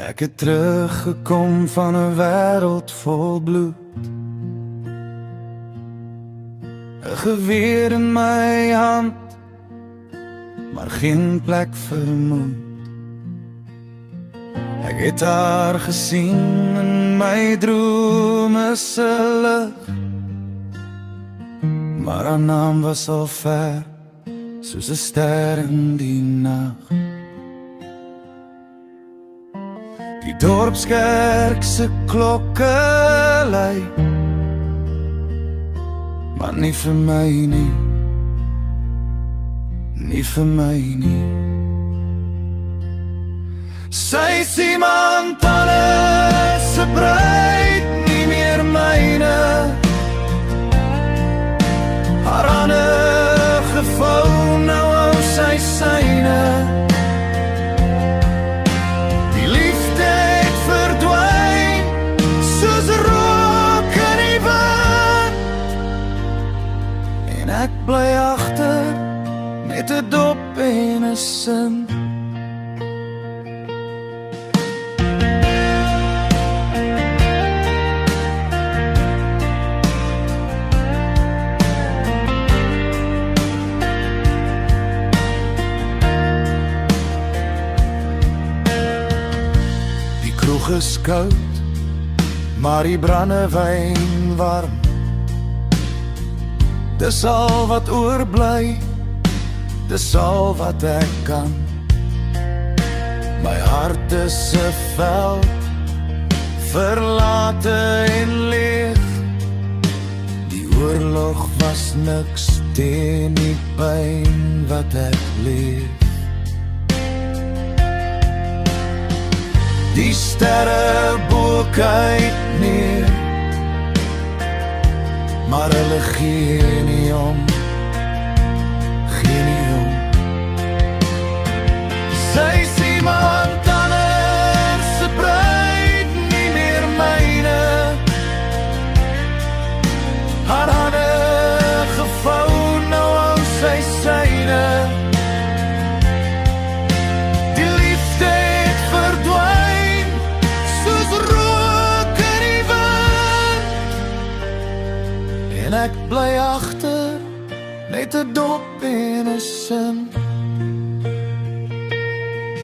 Ek het teruggekom van 'n wêreld vol bloed. 'n Geweer in my hand, maar geen plek vir moed. Ek het haar gesien in my drome se lig, maar haar naam was al ver, soos 'n ster in die nag. Die dorpskerk se klokke lui, maar nie vir my nie, nie vir my nie. Sy is iemand anders se bruid, nie meer myne. Haar hande gevou, nou hou sy syne. Die liefde het verdwyn, soos rook in die wind. En ek bly agter met 'n dop en 'n sin. Is koud, maar die brandewyn warm. Dis al wat oorbly, dis al wat ek kan. My hart is 'n veld, verlate en leeg. Die oorlog was niks teen die pyn wat ek leef. Die sterre bo kyk neer, maar hulle gee nie om, gee nie om. Sy is iemand anders se bruid, nie meer myne. Haar hande gevou, nou hou sy syne. Die liefde het verdwyn, en ek bly agter, net 'n dop en 'n sin.